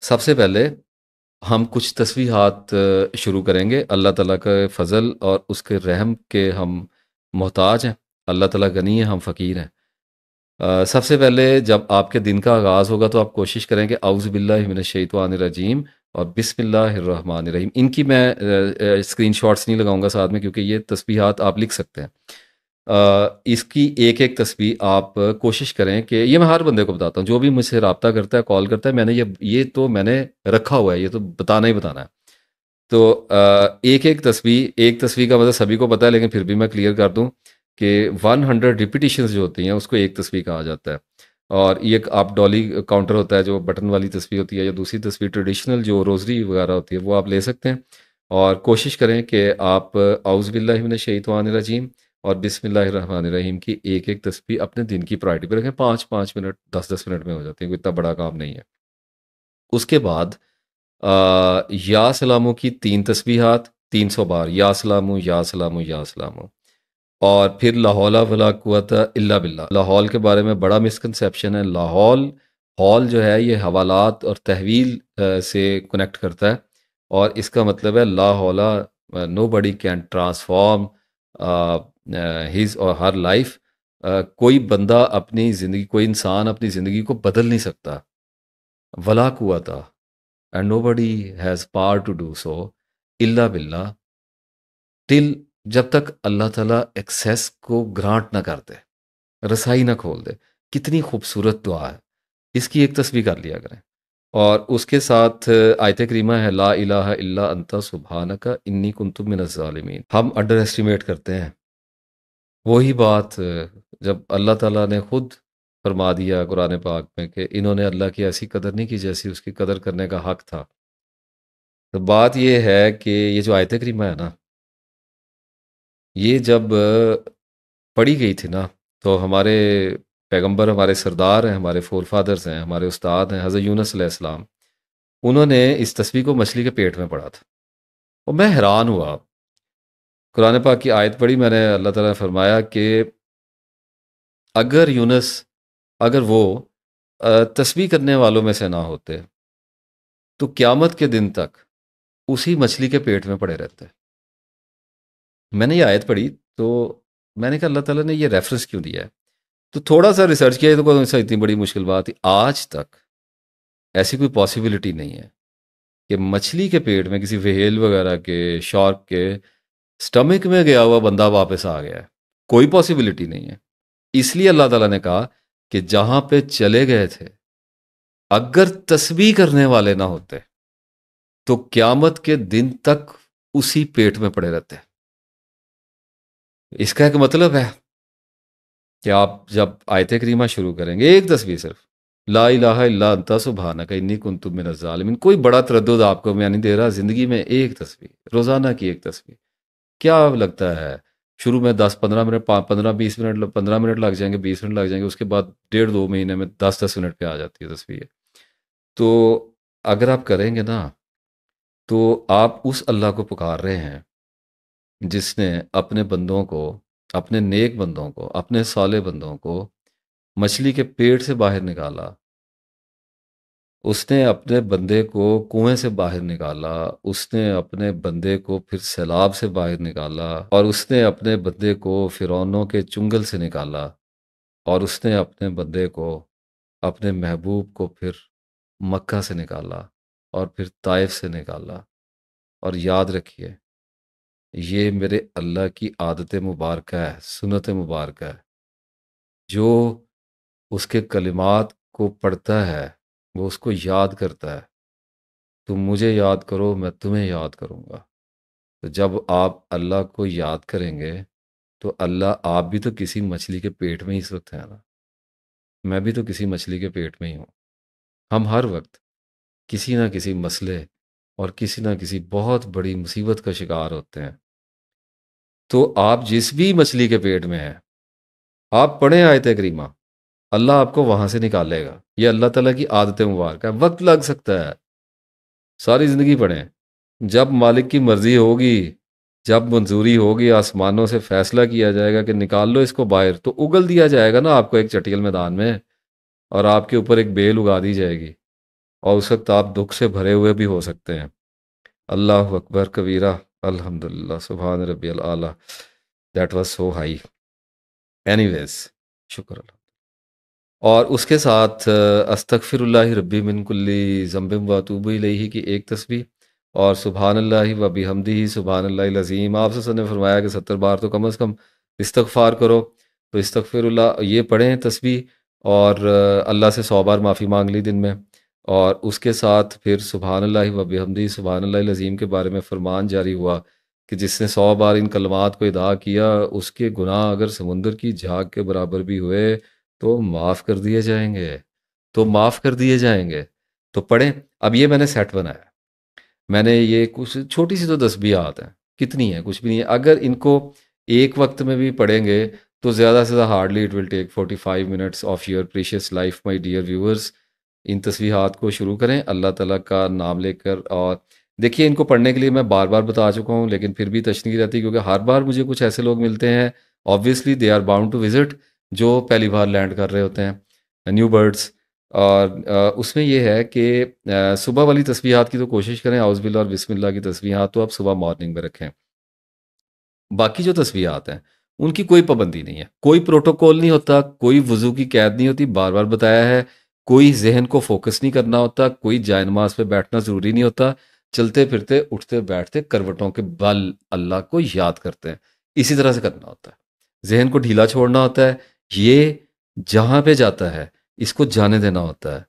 سب سے پہلے ہم کچھ تسبیحات شروع کریں گے۔ اللہ تعالیٰ کا فضل اور اس کے رحم کے ہم محتاج ہیں۔ اللہ تعالیٰ غنی ہے، ہم فقیر ہیں۔ سب سے پہلے جب آپ کے دن کا آغاز ہوگا تو آپ کوشش کریں کہ اعوذ باللہ من الشیطان الرجیم اور بسم اللہ الرحمن الرحیم، ان کی میں اسکرین شاٹس نہیں لگاؤں گا ساتھ میں، کیونکہ یہ تسبیحات آپ لکھ سکتے ہیں۔ اس کی ایک ایک تسبیح آپ کوشش کریں کہ یہ میں ہر بندے کو بتاتا ہوں جو بھی مجھ سے رابطہ کرتا ہے، کال کرتا ہے، میں نے یہ تو میں نے رکھا ہوا ہے، یہ تو بتانا ہی بتانا ہے۔ تو ایک ایک تسبیح، ایک تسبیح کا مطلب سبھی کو پتہ ہے، لیکن پھر بھی میں کلیئر کر دوں کہ 100 ریپیٹیشنز جو ہوتی ہیں اس کو ایک تسبیح کہا جاتا ہے۔ اور یہ ایک آپ ڈالی کاؤنٹر ہوتا ہے جو بٹن والی تسبیح ہوتی ہے، یا دوسری تسبیح ٹریڈیشنل جو روزری وغیرہ ہوتی ہے وہ آپ لے سکتے ہیں۔ اور کوشش کریں کہ آپ اعوذ باللہ من الشیطان الرجیم اور بسم اللہ الرحمن الرحیم کی ایک ایک تسبیح اپنے دن کی پرائرٹی پہ رکھیں۔ 5 5 منٹ 10 10 منٹ میں ہو جاتی ہے، کوئی اتنا بڑا کام نہیں ہے۔ اس کے بعد یا سلامو کی 3 تسبیحات 300 بار، یا سلامو یا سلامو یا سلامو۔ اور پھر لا حول ولا قوت الا باللہ۔ لاحول کے بارے میں بڑا مسکنسیپشن ہے۔ لاحول، ہال جو ہے یہ حوالات اور تحویل سے کنیکٹ کرتا ہے، اور اس کا مطلب ہے لا حول، nobody can transform his or her life. کوئی بندہ اپنی زندگی، کوئی انسان اپنی زندگی کو بدل نہیں سکتا، ولا قوت and nobody has power to do so الا باللہ، ٹل، جب تک اللہ تعالیٰ ایکسیس کو گرانٹ نہ کر دے، رسائی نہ کھول دے۔ کتنی خوبصورت دعا ہے، اس کی ایک تسبیح کر لیا کریں۔ اور اس کے ساتھ آیت کریمہ ہے لا الہ الا انت سبحانک انی کنت من الظالمین۔ ہم انڈر ایسٹیمیٹ کرتے ہیں وہی بات جب اللہ تعالیٰ نے خود فرما دیا قرآن پاک میں کہ انہوں نے اللہ کی ایسی قدر نہیں کی جیسی اس کی قدر کرنے کا حق تھا۔ تو بات یہ ہے کہ یہ جو آیت کریمہ ہے نا، یہ جب پڑھی گئی تھی نا، تو ہمارے پیغمبر، ہمارے سردار ہیں، ہمارے فور فادرز ہیں، ہمارے استاد ہیں حضرت یونس علیہ السلام، انہوں نے اس تسبیح کو مچھلی کے پیٹ میں پڑھا تھا، اور میں حیران ہوا۔ قرآن پاک کی آیت پڑھی میں نے، اللہ تعالیٰ نے فرمایا کہ اگر یونس، اگر وہ تسبیح کرنے والوں میں سے نہ ہوتے تو قیامت کے دن تک اسی مچھلی کے پیٹ میں پڑے رہتے۔ میں نے یہ آیت پڑھی تو میں نے کہا اللہ تعالیٰ نے یہ ریفرنس کیوں دیا ہے؟ تو تھوڑا سا ریسرچ کیا، تو کوئی ایسا اتنی بڑی مشکل بات تھی، آج تک ایسی کوئی پاسیبلٹی نہیں ہے کہ مچھلی کے پیٹ میں کسی وہیل وغیرہ کے، شارک کے سٹمک میں گیا ہوا بندہ واپس آ گیا ہے۔ کوئی پاسیبلٹی نہیں ہے۔ اس لیے اللہ تعالیٰ نے کہا کہ جہاں پہ چلے گئے تھے اگر تسبیح کرنے والے نہ ہوتے تو قیامت کے دن تک اسی پیٹ میں پڑے رہتے۔ اس کا ایک مطلب ہے کہ آپ جب آیت کریمہ شروع کریں گے، ایک تسبیح صرف لا الہ الا انت سبحانک انی کنت من الظالمین، کوئی بڑا تردد آپ کو میں نہیں دے رہا، زندگی میں ایک تسبیح، روزانہ کی ایک تسبیح۔ کیا لگتا ہے شروع میں 10 15 منٹ، 15 20 منٹ، 15 منٹ لگ جائیں گے، 20 منٹ لگ جائیں گے، اس کے بعد 1.5 2 مہینے میں 10 10 منٹ پہ آ جاتی ہے تسبیح۔ تو اگر آپ کریں گے نا تو آپ اس اللہ کو پکار رہے ہیں جس نے اپنے بندوں کو، اپنے نیک بندوں کو، اپنے صالح بندوں کو مچھلی کے پیٹ سے باہر نکالا، اس نے اپنے بندے کو کنویں سے باہر نکالا، اس نے اپنے بندے کو پھر سیلاب سے باہر نکالا، اور اس نے اپنے بندے کو فرعونوں کے چنگل سے نکالا، اور اس نے اپنے بندے کو، اپنے محبوب کو پھر مکہ سے نکالا، اور پھر طائف سے نکالا۔ اور یاد رکھیے یہ میرے اللہ کی عادت مبارکہ ہے، سنت مبارکہ ہے، جو اس کے کلمات کو پڑھتا ہے وہ اس کو یاد کرتا ہے۔ تم مجھے یاد کرو، میں تمہیں یاد کروں گا۔ تو جب آپ اللہ کو یاد کریں گے تو اللہ، آپ بھی تو کسی مچھلی کے پیٹ میں ہی اس وقت ہیں نا، میں بھی تو کسی مچھلی کے پیٹ میں ہی ہوں۔ ہم ہر وقت کسی نہ کسی مسئلے اور کسی نہ کسی بہت بڑی مصیبت کا شکار ہوتے ہیں۔ تو آپ جس بھی مچھلی کے پیٹ میں ہیں، آپ پڑھیں آیت کریمہ، اللہ آپ کو وہاں سے نکالے گا۔ یہ اللہ تعالیٰ کی عادت مبارکہ ہے، وقت لگ سکتا ہے، ساری زندگی پڑھیں، جب مالک کی مرضی ہوگی، جب منظوری ہوگی، آسمانوں سے فیصلہ کیا جائے گا کہ نکال لو اس کو باہر، تو اگل دیا جائے گا نا آپ کو ایک چٹیل میدان میں، اور آپ کے اوپر ایک بیل اگا دی جائے گی، اور اس وقت آپ دکھ سے بھرے ہوئے بھی ہو سکتے ہیں. اللہ اکبر کبیرہ، الحمدللہ، سبحان ربی العلیٰ. That was so high. Anyways, شکر اللہ. اور اس کے ساتھ استغفر اللہ ربی من کلی ذنب و اتوب الیہ کی ایک تسبیح، اور سبحان اللہ و بحمدہ سبحان اللہ العظیم. آپ سے نے فرمایا کہ 70 بار تو کم از کم استغفار کرو. تو استغفر اللہ یہ پڑھیں تسبیح، اور اللہ سے 100 بار معافی مانگ لی دن میں. اور اس کے ساتھ پھر سبحان اللہ و بحمدہ سبحان اللہ العظیم کے بارے میں فرمان جاری ہوا کہ جس نے 100 بار ان کلمات کو ادا کیا، اس کے گناہ اگر سمندر کی جھاگ کے برابر بھی ہوئے تو معاف کر دیے جائیں گے. تو معاف کر دیے جائیں گے. تو پڑھیں. اب یہ میں نے سیٹ بنایا. میں نے یہ کچھ چھوٹی سی تو تسبیحات ہیں، کتنی ہیں، کچھ بھی نہیں ہے. اگر ان کو ایک وقت میں بھی پڑھیں گے تو زیادہ سے زیادہ hardly it will take 45 minutes of your precious life my dear viewers. ان تسبیحات کو شروع کریں اللہ تعالیٰ کا نام لے کر. اور دیکھیے ان کو پڑھنے کے لیے میں بار بار بتا چکا ہوں، لیکن پھر بھی تشنیع رہتی ہے کیونکہ ہر بار مجھے کچھ ایسے لوگ ملتے ہیں، obviously they are bound to visit, جو پہلی بار لینڈ کر رہے ہوتے ہیں، نیو برڈس. اور اس میں یہ ہے کہ صبح والی تسبیحات کی تو کوشش کریں، اعوذ باللہ اور بسم اللہ کی تسبیحات تو آپ صبح مارننگ میں رکھیں. باقی جو تسبیحات ہیں ان کی کوئی پابندی نہیں ہے، کوئی پروٹوکول نہیں ہوتا، کوئی وضو کی قید نہیں ہوتی، بار بار بتایا ہے. کوئی ذہن کو فوکس نہیں کرنا ہوتا، کوئی جائے نماز پہ بیٹھنا ضروری نہیں ہوتا. چلتے پھرتے اٹھتے بیٹھتے کروٹوں کے بل اللہ کو یاد کرتے ہیں، اسی طرح سے کرنا ہوتا ہے. ذہن کو ڈھیلا چھوڑنا ہوتا ہے. یہ جہاں پہ جاتا ہے اس کو جانے دینا ہوتا ہے،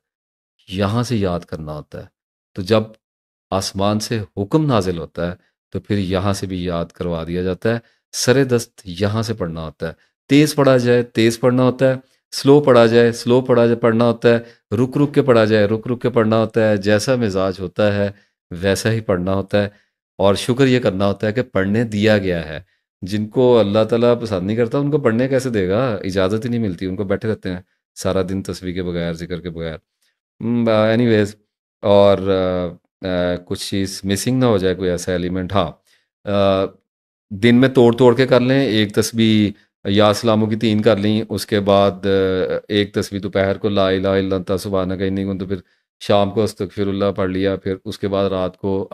یہاں سے یاد کرنا ہوتا ہے. تو جب آسمان سے حکم نازل ہوتا ہے تو پھر یہاں سے بھی یاد کروا دیا جاتا ہے. سر دست یہاں سے پڑھنا ہوتا ہے. تیز پڑھا جائے تیز پڑھنا ہوتا ہے، سلو پڑھا جائے سلو پڑھنا ہوتا ہے، رک رک کے پڑھا جائے رک رک کے پڑھنا ہوتا ہے. جیسا مزاج ہوتا ہے ویسا ہی پڑھنا ہوتا ہے. اور شکر یہ کرنا ہوتا ہے کہ پڑھنے دیا گیا ہے. جن کو اللہ تعالیٰ پسند نہیں کرتا ان کو پڑھنے کیسے دے گا؟ اجازت ہی نہیں ملتی، ان کو بیٹھے رہتے ہیں سارا دن تسبیح کے بغیر، ذکر کے بغیر. اینی ویز. اور کچھ چیز مسنگ نہ ہو جائے، کوئی ایسا ایلیمنٹ. ہاں، دن میں توڑ توڑ کے کر لیں. ایک تسبیح یا اسلاموں کی 3 کر لیں، اس کے بعد ایک تسبیح دوپہر کو لا الہ الا انت سبحانک انی کنت، تو پھر شام کو استغفر اللہ پڑھ لیا، پھر اس کے بعد رات کو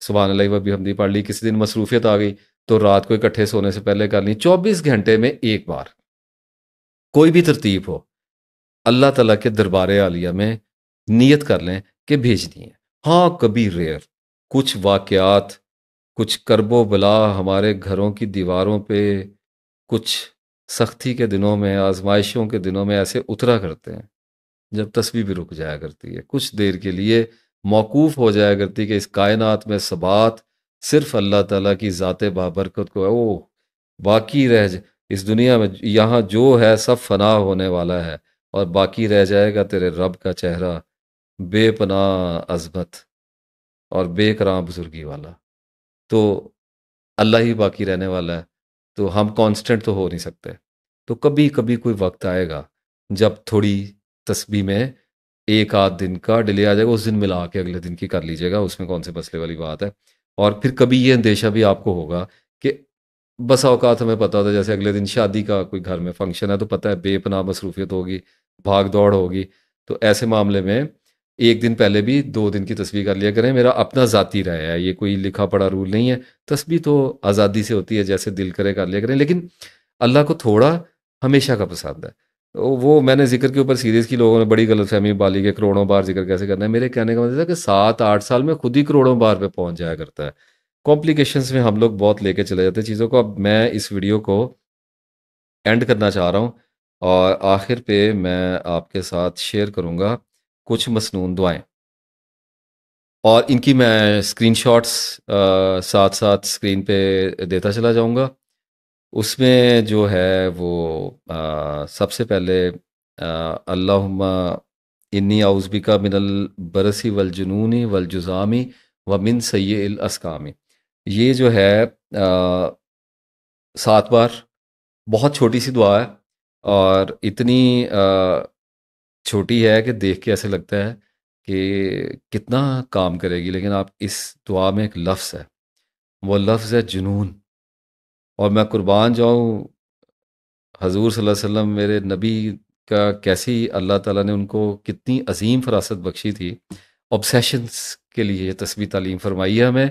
سبحان اللہ و بحمدہ پڑھ لی. کسی دن مصروفیت آ گئی تو رات کو اکٹھے سونے سے پہلے کر لیں. 24 گھنٹے میں ایک بار کوئی بھی ترتیب ہو اللہ تعالیٰ کے دربار عالیہ میں نیت کر لیں کہ بھیجنی ہے. ہاں کبھی ریئر کچھ واقعات، کچھ کرب و بلا ہمارے گھروں کی دیواروں پہ کچھ سختی کے دنوں میں، آزمائشوں کے دنوں میں ایسے اترا کرتے ہیں جب تسبیح بھی رک جایا کرتی ہے، کچھ دیر کے لیے موقوف ہو جایا کرتی ہے کہ اس کائنات میں ثبات صرف اللہ تعالیٰ کی ذات بابرکت کو ہے. وہ باقی اس دنیا میں یہاں جو ہے سب فنا ہونے والا ہے، اور باقی رہ جائے گا تیرے رب کا چہرہ، بے پناہ عظمت اور بے کرام بزرگی والا. تو اللہ ہی باقی رہنے والا ہے، تو ہم کانسٹنٹ تو ہو نہیں سکتے. تو کبھی کبھی کوئی وقت آئے گا جب تھوڑی تسبیح میں ایک آدھ دن کا ڈیلے آ جائے گا، اس دن ملا کے اگلے دن کی کر لیجیے گا، اس میں کون سے مسئلے والی بات ہے. اور پھر کبھی یہ اندیشہ بھی آپ کو ہوگا کہ بسا اوقات ہمیں پتہ ہوتا ہے جیسے اگلے دن شادی کا کوئی گھر میں فنکشن ہے تو پتہ ہے بے پناہ مصروفیت ہوگی، بھاگ دوڑ ہوگی. تو ایسے معاملے میں ایک دن پہلے بھی 2 دن کی تسبیح کر لیا کریں. میرا اپنا ذاتی رائے ہے، یہ کوئی لکھا پڑا رول نہیں ہے. تسبیح تو آزادی سے ہوتی ہے، جیسے دل کرے کر لیا کریں، لیکن اللہ کو تھوڑا ہمیشہ کا پسند ہے. وہ میں نے ذکر کے اوپر سیریز کی، لوگوں نے بڑی غلط فہمی بالی کہ کروڑوں بار ذکر کیسے کرنا ہے. میرے کہنے کا مطلب ہے کہ 7-8 سال میں خود ہی کروڑوں بار پہ پہنچ جایا کرتا ہے. کمپلیکیشنز میں ہم لوگ بہت لے کے چلے جاتے ہیں چیزوں کو. اب میں اس ویڈیو کو اینڈ کرنا چاہ رہا ہوں، اور آخر پہ میں آپ کے ساتھ شیئر کروں گا کچھ مسنون دعائیں، اور ان کی میں اسکرین شاٹس ساتھ ساتھ اسکرین پہ دیتا چلا جاؤں گا. اس میں جو ہے وہ سب سے پہلے اللہم انی اعوذ بک من البرص والجنون والجذام ومن سیء الاسقام. یہ جو ہے 7 بار، بہت چھوٹی سی دعا ہے، اور اتنی چھوٹی ہے کہ دیکھ کے ایسے لگتا ہے کہ کتنا کام کرے گی. لیکن آپ اس دعا میں ایک لفظ ہے، وہ لفظ ہے جنون. اور میں قربان جاؤں حضور صلی اللہ علیہ وسلم میرے نبی کا، کیسی اللہ تعالیٰ نے ان کو کتنی عظیم فراست بخشی تھی. obsessions کے لیے یہ تسبیح تعلیم فرمائی ہے ہمیں،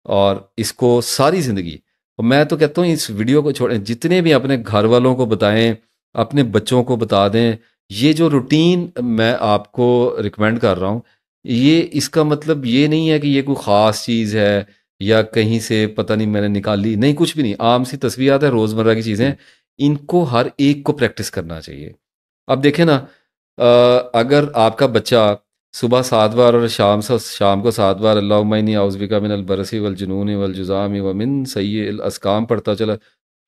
اور اس کو ساری زندگی، اور میں تو کہتا ہوں اس ویڈیو کو چھوڑیں، جتنے بھی اپنے گھر والوں کو بتائیں، اپنے بچوں کو بتا دیں، یہ جو روٹین میں آپ کو ریکمینڈ کر رہا ہوں، یہ اس کا مطلب یہ نہیں ہے کہ یہ کوئی خاص چیز ہے یا کہیں سے پتہ نہیں میں نے نکالی، نہیں، کچھ بھی نہیں، عام سی تصویرات ہیں، روزمرہ کی چیزیں، ان کو ہر ایک کو پریکٹس کرنا چاہیے۔ اب دیکھیں نا، اگر آپ کا بچہ صبح 7 بار اور شام کو 7 بار اللہم انی اعوذ بک من البرص والجنون والجذام ومن سیء الاسقام پڑھتا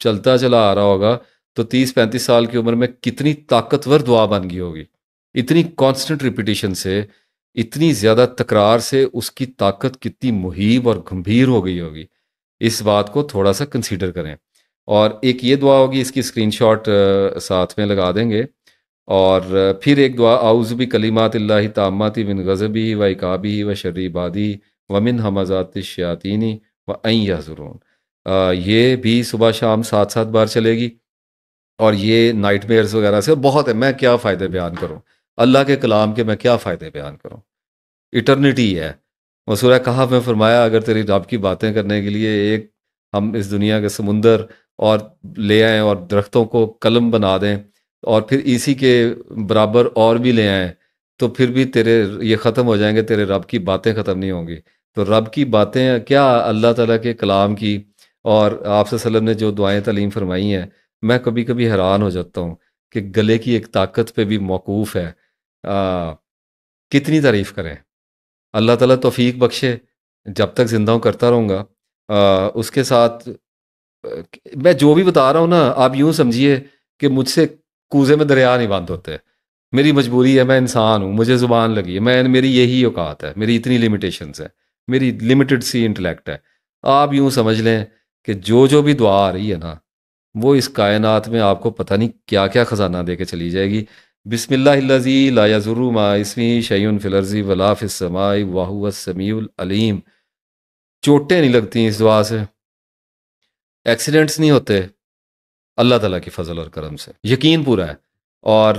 چلتا چلا آ رہا ہوگا، تو 30 35 سال کی عمر میں کتنی طاقتور دعا بن گئی ہوگی، اتنی کانسٹنٹ ریپیٹیشن سے، اتنی زیادہ تکرار سے اس کی طاقت کتنی مہیب اور گمبھیر ہو گئی ہوگی۔ اس بات کو تھوڑا سا کنسیڈر کریں۔ اور ایک یہ دعا ہوگی، اس کی اسکرین شاٹ ساتھ میں لگا دیں گے، اور پھر ایک دعا اعوذ بکلمات اللہ تامات من غضبہ و عقابہ و شر عبادہ ومن ہمزات الشیاطین و ان یحضرون، یہ بھی صبح شام 7 7 بار چلے گی، اور یہ نائٹ میئرز وغیرہ سے بہت ہے، میں کیا فائدے بیان کروں، اللہ کے کلام کے میں کیا فائدے بیان کروں، ایٹرنیٹی ہے۔ وہ سورہ کہف میں فرمایا اگر تیری رب کی باتیں کرنے کے لیے ایک ہم اس دنیا کے سمندر اور لے آئیں اور درختوں کو قلم بنا دیں اور پھر اسی کے برابر اور بھی لے آئیں، تو پھر بھی تیرے یہ ختم ہو جائیں گے، تیرے رب کی باتیں ختم نہیں ہوں گی۔ تو رب کی باتیں کیا، اللہ تعالیٰ کے کلام کی، اور آپ صلی اللہ علیہ وسلم نے جو دعائیں تعلیم فرمائی ہیں، میں کبھی کبھی حیران ہو جاتا ہوں کہ گلے کی ایک طاقت پہ بھی موقوف ہے۔ کتنی تعریف کریں، اللہ تعالیٰ توفیق بخشے، جب تک زندہ ہوں کرتا رہوں گا۔ اس کے ساتھ میں جو بھی بتا رہا ہوں نا، آپ یوں سمجھیے کہ مجھ سے کوزے میں دریا نہیں بند ہوتے، میری مجبوری ہے، میں انسان ہوں، مجھے زبان لگی ہے، میری یہی اوقات ہے، میری اتنی لیمیٹیشنز ہیں، میری لمیٹڈ سی انٹلیکٹ ہے۔ آپ یوں سمجھ لیں کہ جو بھی دعا آ رہی ہے نا، وہ اس کائنات میں آپ کو پتہ نہیں کیا کیا خزانہ دے کے چلی جائے گی۔ بسم اللہ الذی لا یضر مع اسمہ شیء فی الارض ولا فی السماء وہو السمیع العلیم۔ چوٹیں نہیں لگتی اس دعا سے، ایکسیڈنٹس نہیں ہوتے، اللہ تعالیٰ کی فضل اور کرم سے، یقین پورا ہے۔ اور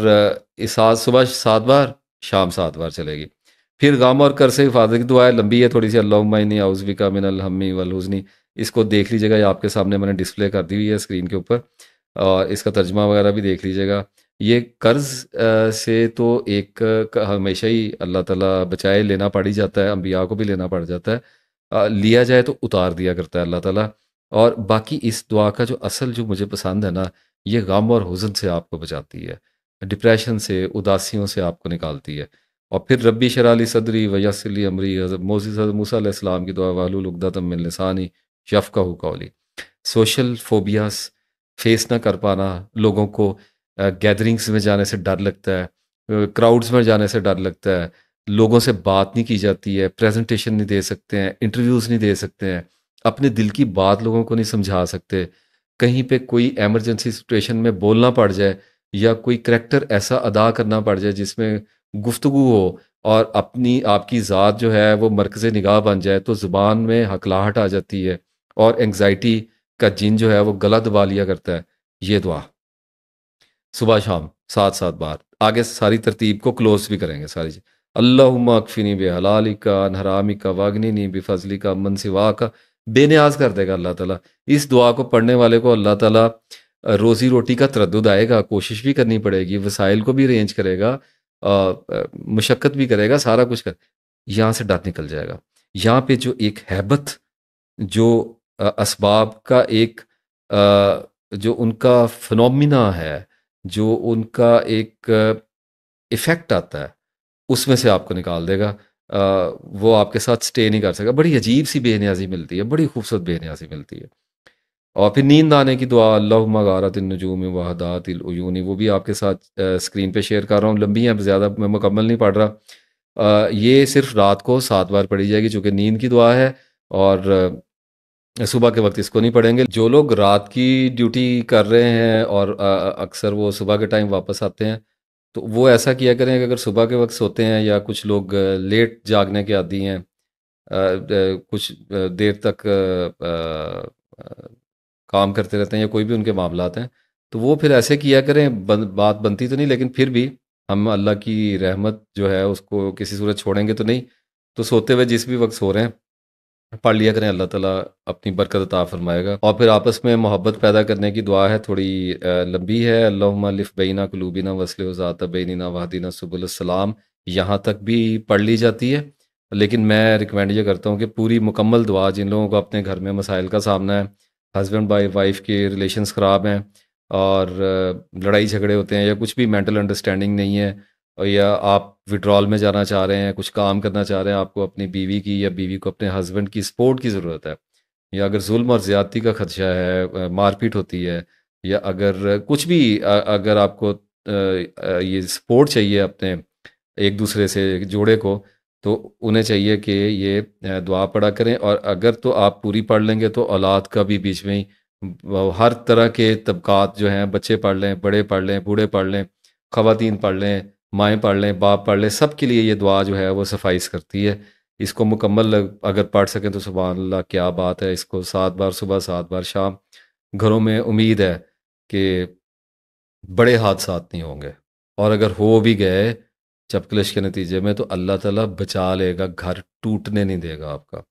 اس آج صبح 7 بار، شام 7 بار چلے گی۔ پھر غم اور کر سے حفاظت کی دعا ہے، لمبی ہے تھوڑی سی، اللہم انی اعوذ بک من الہم والحزن۔ اس کو دیکھ لیجیے گا، یہ آپ کے سامنے میں نے ڈسپلے کر دی ہوئی ہے اسکرین کے اوپر، اور اس کا ترجمہ وغیرہ بھی دیکھ لیجیے گا۔ یہ قرض سے تو ایک ہمیشہ ہی اللہ تعالیٰ بچائے، لینا پڑ ہی جاتا ہے، انبیاء کو بھی لینا پڑ جاتا ہے، لیا جائے تو اتار دیا کرتا ہے اللہ تعالیٰ۔ اور باقی اس دعا کا جو اصل جو مجھے پسند ہے نا، یہ غم اور حزن سے آپ کو بچاتی ہے، ڈپریشن سے، اداسیوں سے آپ کو نکالتی ہے۔ اور پھر ربی شرح لی صدری ویسر لی امری، حضرت موسیٰ علیہ السلام کی دعا واحلل عقدۃ من لسانی یفقہوا قولی۔ سوشل فوبیاز، فیس نہ کر پانا، لوگوں کو گیدرنگز میں جانے سے ڈر لگتا ہے، کراؤڈز میں جانے سے ڈر لگتا ہے، لوگوں سے بات نہیں کی جاتی ہے، پریزنٹیشن نہیں دے سکتے ہیں، انٹرویوز نہیں دے سکتے ہیں، اپنے دل کی بات لوگوں کو نہیں سمجھا سکتے، کہیں پہ کوئی ایمرجنسی سچویشن میں بولنا پڑ جائے یا کوئی کریکٹر ایسا ادا کرنا پڑ جائے جس میں گفتگو ہو اور آپ کی ذات جو ہے وہ مرکز نگاہ بن جائے، تو زبان میں ہکلاہٹ آ جاتی ہے اور انگزائٹی کا جن جو ہے وہ گلا دبا لیا کرتا ہے۔ یہ دعا صبح شام 7 7 بار، آگے ساری ترتیب کو کلوز بھی کریں گے ساری چیز۔ اللہم اکفنی بحلالک عن حرامک واغننی بفضلک عمن سواک، بے نیاز کر دے گا اللہ تعالیٰ۔ اس دعا کو پڑھنے والے کو اللہ تعالیٰ روزی روٹی کا تردد آئے گا، کوشش بھی کرنی پڑے گی، وسائل کو بھی ارینج کرے گا، مشقت بھی کرے گا، سارا کچھ یہاں سے ڈر نکل جائے گا۔ یہاں پہ جو ایک ہیبت، جو اسباب کا ایک جو ان کا فنومینا ہے، جو ان کا ایک ایفیکٹ آتا ہے، اس میں سے آپ کو نکال دے گا۔ وہ آپ کے ساتھ سٹے نہیں کر سکا۔ بڑی عجیب سی بے نیازی ملتی ہے، بڑی خوبصورت بے نیازی ملتی ہے۔ اور پھر نیند آنے کی دعا، اللہم غارت النجوم وحدات العیون، وہ بھی آپ کے ساتھ اسکرین پہ شیئر کر رہا ہوں، لمبی ہیں، زیادہ میں مکمل نہیں پڑھ رہا۔ یہ صرف رات کو 7 بار پڑھی جائے گی چونکہ نیند کی دعا ہے، اور صبح کے وقت اس کو نہیں پڑھیں گے۔ جو لوگ رات کی ڈیوٹی کر رہے ہیں اور اکثر وہ صبح کے ٹائم واپس آتے ہیں، تو وہ ایسا کیا کریں کہ اگر صبح کے وقت سوتے ہیں، یا کچھ لوگ لیٹ جاگنے کے عادی ہیں، کچھ دیر تک کام کرتے رہتے ہیں، یا کوئی بھی ان کے معاملات ہیں، تو وہ پھر ایسے کیا کریں، بات بنتی تو نہیں لیکن پھر بھی ہم اللہ کی رحمت جو ہے اس کو کسی صورت چھوڑیں گے تو نہیں، تو سوتے ہوئے جس بھی وقت سو رہے ہیں پڑھ لیا کریں، اللہ تعالیٰ اپنی برکت عطا فرمائے گا۔ اور پھر آپس میں محبت پیدا کرنے کی دعا ہے، تھوڑی لمبی ہے۔ اللہم الف بینا قلوبنا وصل ذات بیننا وحدینا سبل السلام، یہاں تک بھی پڑھ لی جاتی ہے، لیکن میں ریکمینڈ یہ کرتا ہوں کہ پوری مکمل دعا، جن لوگوں کو اپنے گھر میں مسائل کا سامنا ہے، ہسبینڈ بائی وائف کے ریلیشنز خراب ہیں اور لڑائی جھگڑے ہوتے ہیں، یا کچھ بھی مینٹل انڈرسٹینڈنگ نہیں ہے، اور یا آپ وڈرال میں جانا چاہ رہے ہیں، کچھ کام کرنا چاہ رہے ہیں، آپ کو اپنی بیوی کی یا بیوی کو اپنے ہسبینڈ کی سپورٹ کی ضرورت ہے، یا اگر ظلم اور زیادتی کا خدشہ ہے، مار پیٹ ہوتی ہے، یا اگر کچھ بھی اگر آپ کو یہ سپورٹ چاہیے اپنے ایک دوسرے سے جوڑے کو، تو انہیں چاہیے کہ یہ دعا پڑھا کریں۔ اور اگر تو آپ پوری پڑھ لیں گے تو اولاد کا بھی بیچ میں ہی ہر طرح کے طبقات جو ہیں، بچے پڑھ لیں، بڑے پڑھ لیں، بوڑھے پڑھ لیں، خواتین پڑھ لیں، مائیں پڑھ لیں، باپ پڑھ لیں، سب کے لیے یہ دعا جو ہے وہ سفائس کرتی ہے۔ اس کو مکمل اگر پڑھ سکیں تو سبحان اللہ، کیا بات ہے۔ اس کو 7 بار صبح، 7 بار شام، گھروں میں امید ہے کہ بڑے حادثات نہیں ہوں گے، اور اگر ہو بھی گئے چپکلش کے نتیجے میں تو اللہ تعالیٰ بچا لے گا، گھر ٹوٹنے نہیں دے گا آپ کا۔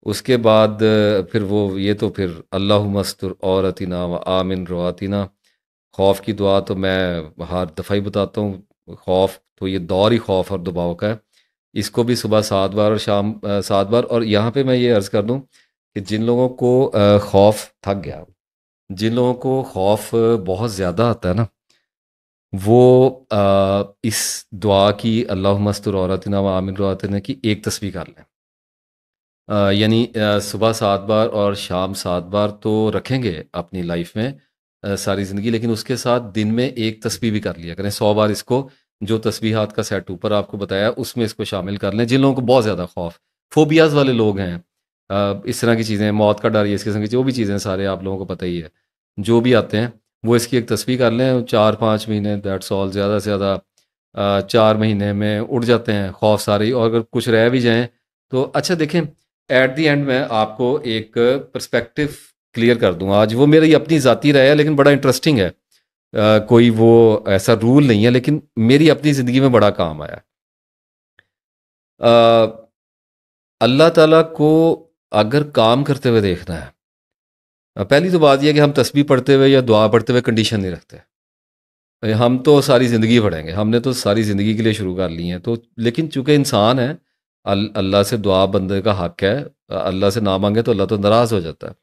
اس کے بعد پھر وہ یہ تو پھر اللہ مستر عورتنا و آمن رواتنا، خوف کی دعا تو میں ہر دفعہ ہی بتاتا ہوں، خوف تو یہ دور ہی خوف اور دباؤ کا ہے۔ اس کو بھی صبح 7 بار اور شام 7 بار۔ اور یہاں پہ میں یہ عرض کر دوں کہ جن لوگوں کو خوف تھک گیا، جن لوگوں کو خوف بہت زیادہ آتا ہے نا، وہ اس دعا کی اللہ مستر عورتنا و آمن رواتنا کی ایک تسبیح کر لیں۔ یعنی صبح 7 بار اور شام 7 بار تو رکھیں گے اپنی لائف میں ساری زندگی، لیکن اس کے ساتھ دن میں ایک تسبیح بھی کر لیا کریں 100 بار۔ اس کو جو تسبیحات کا سیٹ اوپر آپ کو بتایا اس میں اس کو شامل کر لیں۔ جن لوگوں کو بہت زیادہ خوف، فوبیاز والے لوگ ہیں، اس طرح کی چیزیں، موت کا ڈر، یہ اس قسم کی جو بھی چیزیں سارے آپ لوگوں کو پتہ ہی ہے، جو بھی آتے ہیں وہ اس کی ایک تسبیح کر لیں۔ 4-5 مہینے، دیٹس آل، زیادہ سے زیادہ 4 مہینے میں اڑ جاتے ہیں خوف سارے ہی۔ اور اگر کچھ رہ بھی جائیں تو اچھا دیکھیں، ایٹ دی اینڈ میں آپ کو ایک پرسپیکٹو کلیئر کر دوں آج، وہ میری اپنی ذاتی رائے ہے لیکن بڑا انٹرسٹنگ ہے، کوئی وہ ایسا رول نہیں ہے لیکن میری اپنی زندگی میں بڑا کام آیا۔ اللہ تعالیٰ کو اگر کام کرتے ہوئے دیکھنا ہے، پہلی تو بات یہ ہے کہ ہم تسبیح پڑھتے ہوئے یا دعا پڑھتے ہوئے کنڈیشن نہیں رکھتے۔ ہم تو ساری زندگی پڑھیں گے، ہم نے تو ساری زندگی کے لیے شروع کر لی ہیں، تو لیکن چونکہ انسان ہے، اللہ سے دعا بندے کا حق ہے، اللہ سے نہ مانگے تو اللہ تو ناراض ہو جاتا ہے،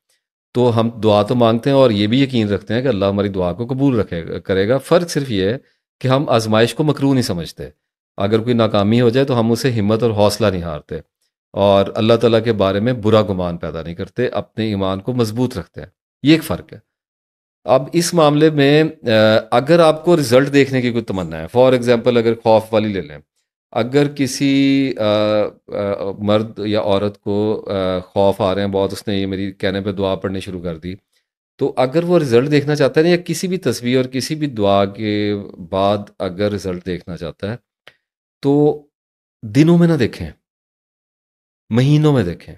تو ہم دعا تو مانگتے ہیں اور یہ بھی یقین رکھتے ہیں کہ اللہ ہماری دعا کو قبول کرے گا۔ فرق صرف یہ ہے کہ ہم آزمائش کو مکروہ نہیں سمجھتے، اگر کوئی ناکامی ہو جائے تو ہم اسے ہمت اور حوصلہ نہیں ہارتے، اور اللہ تعالیٰ کے بارے میں برا گمان پیدا نہیں کرتے، اپنے ایمان کو مضبوط رکھتے ہیں۔ یہ ایک فرق ہے۔ اب اس معاملے میں اگر آپ کو رزلٹ دیکھنے کی کوئی تمنا ہے، فار ایگزامپل اگر خوف والی لے لیں، اگر کسی مرد یا عورت کو خوف آ رہے ہیں بہت، اس نے یہ میری کہنے پہ دعا پڑھنی شروع کر دی، تو اگر وہ رزلٹ دیکھنا چاہتا ہے نا، یا کسی بھی تصویر اور کسی بھی دعا کے بعد اگر رزلٹ دیکھنا چاہتا ہے تو دنوں میں نہ دیکھیں، مہینوں میں دیکھیں۔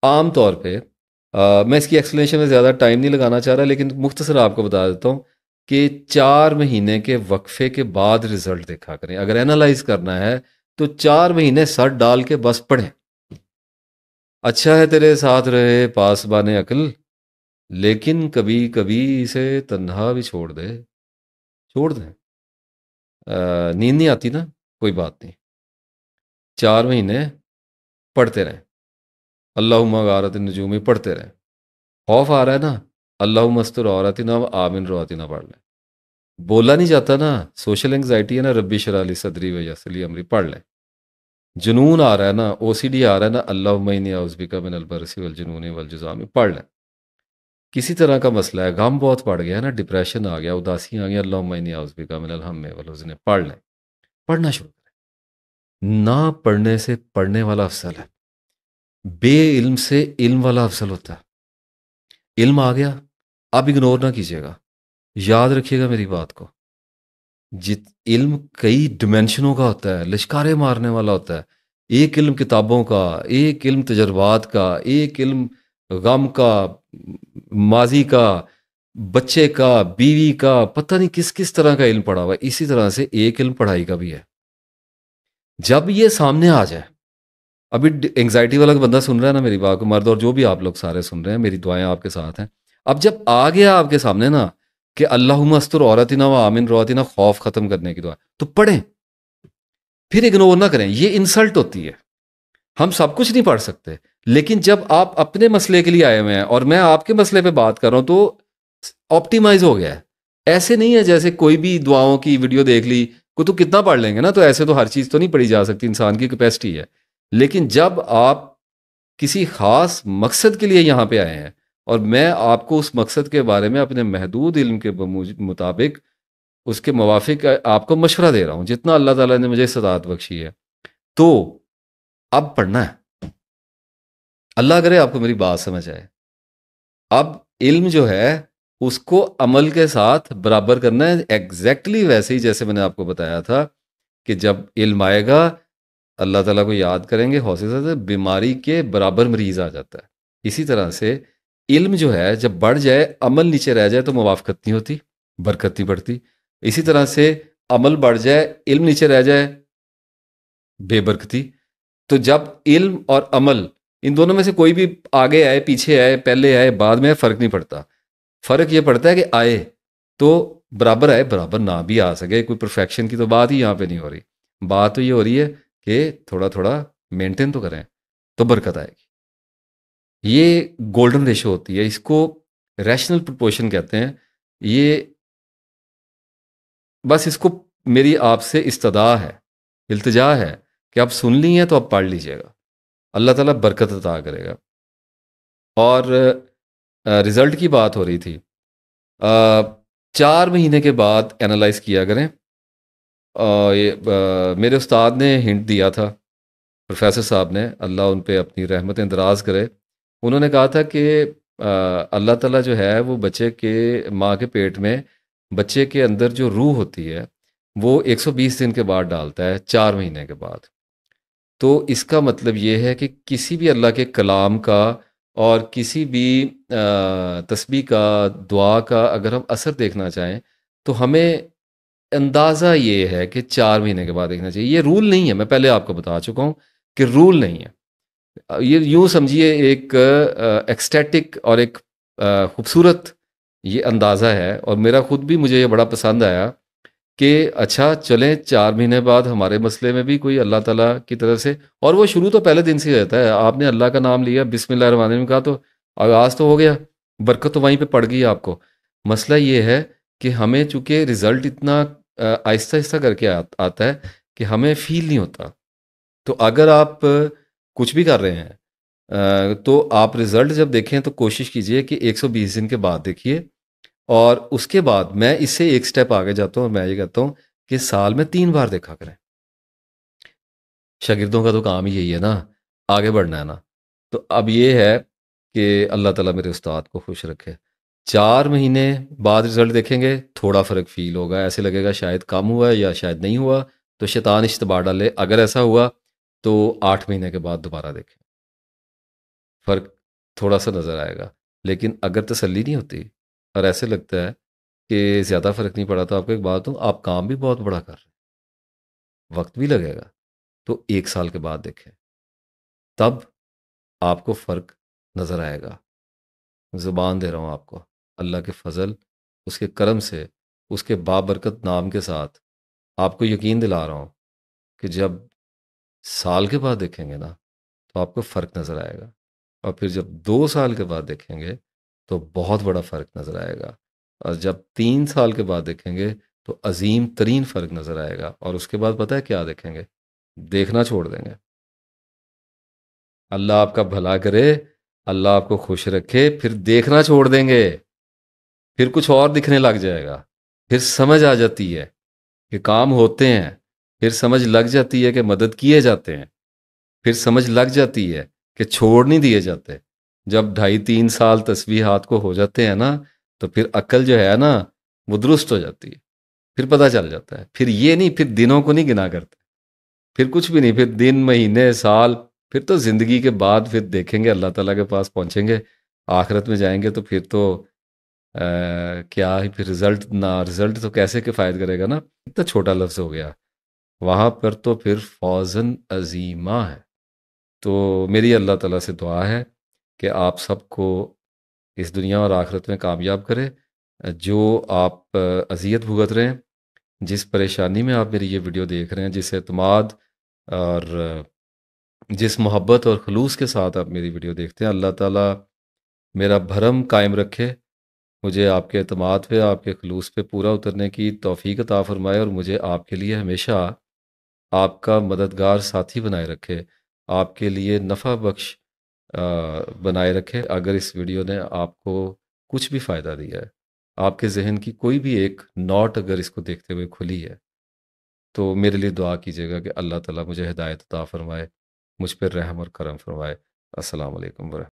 عام طور پہ میں اس کی ایکسپلینیشن میں زیادہ ٹائم نہیں لگانا چاہ رہا، لیکن مختصر آپ کو بتا دیتا ہوں کہ 4 مہینے کے وقفے کے بعد رزلٹ دیکھا کریں۔ اگر اینالائز کرنا ہے تو 4 مہینے سر ڈال کے بس پڑھیں۔ اچھا ہے تیرے ساتھ رہے پاسبان عقل، لیکن کبھی کبھی اسے تنہا بھی چھوڑ دیں۔ نیند نہیں آتی نا، کوئی بات نہیں، 4 مہینے پڑھتے رہیں، اللہم غارت النجومی پڑھتے رہیں۔ خوف آ رہا ہے نا، اللہم استر عورتنا و آمن رواتنا پڑھ لیں۔ بولا نہیں جاتا نا، سوشل انگزائٹی ہے نا، ربی شرح لی صدری ویسر لی امری پڑھ لیں۔ جنون آ رہا ہے نا، او سی ڈی آ رہا ہے نا، اللہم انی اعوذ بک من البرص والجنون والجذام پڑھ لیں۔ کسی طرح کا مسئلہ ہے، غم بہت پڑ گیا ہے نا، ڈپریشن آ گیا، اداسیاں آ گیا، اللہم انی اعوذ بک من الہم والحزن پڑھ لیں۔ پڑھنا شروع کریں۔ نہ پڑھنے سے پڑھنے والا افضل ہے، بے علم سے علم والا افضل ہوتا ہے۔ علم آ گیا، اب اگنور نہ کیجیے گا، یاد رکھیے گا میری بات کو۔ علم کئی ڈیمینشنوں کا ہوتا ہے، لشکاریں مارنے والا ہوتا ہے۔ ایک علم کتابوں کا، ایک علم تجربات کا، ایک علم غم کا، ماضی کا، بچے کا، بیوی کا، پتہ نہیں کس کس طرح کا علم پڑھا ہوا ہے۔ اسی طرح سے ایک علم پڑھائی کا بھی ہے۔ جب یہ سامنے آ جائے ابھی انگزائٹی والا بندہ سن رہا ہے نا میری بات کو، مرد اور جو بھی آپ لوگ سارے سن رہے ہیں، میری دعائیں آپ کے ساتھ ہیں. اب جب آ گیا آپ کے سامنے نا کہ اللہم استر عورتنا و آمن رواتنا، خوف ختم کرنے کی دعا، تو پڑھیں، پھر اگنور نہ کریں. یہ انسلٹ ہوتی ہے. ہم سب کچھ نہیں پڑھ سکتے، لیکن جب آپ اپنے مسئلے کے لیے آئے ہوئے ہیں اور میں آپ کے مسئلے پہ بات کر رہا ہوں تو آپٹیمائز ہو گیا ہے. ایسے نہیں ہے جیسے کوئی بھی دعاؤں کی ویڈیو دیکھ لی کو تو کتنا پڑھ لیں گے نا، تو ایسے تو ہر چیز تو نہیں پڑھی جا سکتی، انسان کی کیپیسٹی ہے. لیکن جب آپ کسی خاص مقصد کے لیے یہاں پہ آئے ہیں اور میں آپ کو اس مقصد کے بارے میں اپنے محدود علم کے مطابق اس کے موافق آپ کو مشورہ دے رہا ہوں جتنا اللہ تعالیٰ نے مجھے استطاعت بخشی ہے، تو اب پڑھنا ہے. اللہ کرے آپ کو میری بات سمجھ آئے. اب علم جو ہے اس کو عمل کے ساتھ برابر کرنا ہے، ایگزیکٹلی ویسے ہی جیسے میں نے آپ کو بتایا تھا کہ جب علم آئے گا اللہ تعالیٰ کو یاد کریں گے، حوصلے سے بیماری کے برابر مریض آ جاتا ہے. اسی طرح سے علم جو ہے جب بڑھ جائے، عمل نیچے رہ جائے تو موافقت نہیں ہوتی، برکت نہیں بڑھتی. اسی طرح سے عمل بڑھ جائے، علم نیچے رہ جائے، بے برکتی. تو جب علم اور عمل ان دونوں میں سے کوئی بھی آگے آئے، پیچھے آئے، پہلے آئے، بعد میں آئے، فرق نہیں پڑتا. فرق یہ پڑتا ہے کہ آئے تو برابر آئے، برابر نہ بھی آ سکے. کوئی پرفیکشن کی تو بات ہی یہاں پہ نہیں ہو رہی. بات تو یہ ہو رہی ہے کہ تھوڑا تھوڑا مینٹین تو کریں تو برکت آئے گی. یہ گولڈن ریشو ہوتی ہے، اس کو ریشنل پرپورشن کہتے ہیں. یہ بس اس کو میری آپ سے استدعا ہے، التجا ہے کہ آپ سن لی ہیں تو آپ پڑھ لیجئے گا، اللہ تعالیٰ برکت عطا کرے گا. اور رزلٹ کی بات ہو رہی تھی، 4 مہینے کے بعد انالائز کیا کریں. میرے استاد نے ہنٹ دیا تھا، پروفیسر صاحب نے، اللہ ان پہ اپنی رحمتیں دراز کرے. انہوں نے کہا تھا کہ اللہ تعالیٰ جو ہے وہ بچے کے ماں کے پیٹ میں بچے کے اندر جو روح ہوتی ہے وہ 120 دن کے بعد ڈالتا ہے، 4 مہینے کے بعد. تو اس کا مطلب یہ ہے کہ کسی بھی اللہ کے کلام کا اور کسی بھی تسبیح کا، دعا کا اگر ہم اثر دیکھنا چاہیں تو ہمیں اندازہ یہ ہے کہ 4 مہینے کے بعد دیکھنا چاہیے. یہ رول نہیں ہے، میں پہلے آپ کو بتا چکا ہوں کہ رول نہیں ہے. یہ یوں سمجھیے ایک ایکسٹیٹک اور ایک خوبصورت یہ اندازہ ہے، اور میرا خود بھی مجھے یہ بڑا پسند آیا کہ اچھا چلیں 4 مہینے بعد ہمارے مسئلے میں بھی کوئی اللہ تعالیٰ کی طرف سے، اور وہ شروع تو پہلے دن سے ہی رہتا ہے. آپ نے اللہ کا نام لیا، بسم اللہ الرحمن الرحیم کہا تو آغاز تو ہو گیا، برکت تو وہیں پہ پڑ گئی آپ کو. مسئلہ یہ ہے کہ ہمیں چونکہ رزلٹ اتنا آہستہ آہستہ کر کے آتا ہے کہ ہمیں فیل نہیں ہوتا. تو اگر آپ کچھ بھی کر رہے ہیں تو آپ رزلٹ جب دیکھیں تو کوشش کیجئے کہ 120 دن کے بعد دیکھیے. اور اس کے بعد میں اس سے ایک سٹیپ آگے جاتا ہوں اور میں یہ کہتا ہوں کہ سال میں 3 بار دیکھا کریں. شاگردوں کا تو کام ہی یہی ہے نا، آگے بڑھنا ہے نا. تو اب یہ ہے کہ اللہ تعالیٰ میرے استاد کو خوش رکھے. 4 مہینے بعد رزلٹ دیکھیں گے، تھوڑا فرق فیل ہوگا، ایسے لگے گا شاید کم ہوا ہے یا شاید نہیں ہوا، تو شیطان اشتباہ ڈالے. اگر ایسا ہوا تو 8 مہینے کے بعد دوبارہ دیکھیں، فرق تھوڑا سا نظر آئے گا. لیکن اگر تسلی نہیں ہوتی اور ایسے لگتا ہے کہ زیادہ فرق نہیں پڑا، تو آپ کو ایک بات ہوں، آپ کام بھی بہت بڑا کر رہے ہیں، وقت بھی لگے گا، تو 1 سال کے بعد دیکھیں، تب آپ کو فرق نظر آئے گا. زبان دے رہا ہوں آپ کو، اللہ کے فضل، اس کے کرم سے، اس کے بابرکت نام کے ساتھ آپ کو یقین دلا رہا ہوں کہ جب سال کے بعد دیکھیں گے نا تو آپ کو فرق نظر آئے گا. اور پھر جب 2 سال کے بعد دیکھیں گے تو بہت بڑا فرق نظر آئے گا. اور جب 3 سال کے بعد دیکھیں گے تو عظیم ترین فرق نظر آئے گا. اور اس کے بعد پتہ ہے کیا دیکھیں گے؟ دیکھنا چھوڑ دیں گے. اللہ آپ کا بھلا کرے، اللہ آپ کو خوش رکھے. پھر دیکھنا چھوڑ دیں گے، پھر کچھ اور دکھنے لگ جائے گا. پھر سمجھ آ جاتی ہے کہ کام ہوتے ہیں، پھر سمجھ لگ جاتی ہے کہ مدد کیے جاتے ہیں، پھر سمجھ لگ جاتی ہے کہ چھوڑ نہیں دیے جاتے. جب 2.5-3 سال تسبیحات کو ہو جاتے ہیں نا تو پھر عقل جو ہے نا وہ درست ہو جاتی ہے. پھر پتہ چل جاتا ہے. پھر یہ نہیں، پھر دنوں کو نہیں گنا کرتے، پھر کچھ بھی نہیں، پھر دن، مہینے، سال. پھر تو زندگی کے بعد پھر دیکھیں گے، اللہ تعالیٰ کے پاس پہنچیں گے، آخرت میں جائیں گے تو پھر تو کیا ہی، پھر رزلٹ نہ، رزلٹ تو کیسے کفایت کرے گا نا، اتنا چھوٹا لفظ ہو گیا. وہاں پر تو پھر فوزن عظیمہ ہے. تو میری اللہ تعالیٰ سے دعا ہے کہ آپ سب کو اس دنیا اور آخرت میں کامیاب کرے۔ جو آپ اذیت بھگت رہے ہیں، جس پریشانی میں آپ میری یہ ویڈیو دیکھ رہے ہیں، جس اعتماد اور جس محبت اور خلوص کے ساتھ آپ میری ویڈیو دیکھتے ہیں، اللہ تعالیٰ میرا بھرم قائم رکھے، مجھے آپ کے اعتماد پہ، آپ کے خلوص پہ پورا اترنے کی توفیق عطا فرمائے، اور مجھے آپ کے لیے ہمیشہ آپ کا مددگار ساتھی بنائے رکھے، آپ کے لیے نفع بخش بنائے رکھے۔ اگر اس ویڈیو نے آپ کو کچھ بھی فائدہ دیا ہے، آپ کے ذہن کی کوئی بھی ایک نوٹ اگر اس کو دیکھتے ہوئے کھلی ہے، تو میرے لیے دعا کیجیے گا کہ اللہ تعالیٰ مجھے ہدایت عطا فرمائے، مجھ پر رحم اور کرم فرمائے۔ السلام علیکم ورحمۃ اللہ۔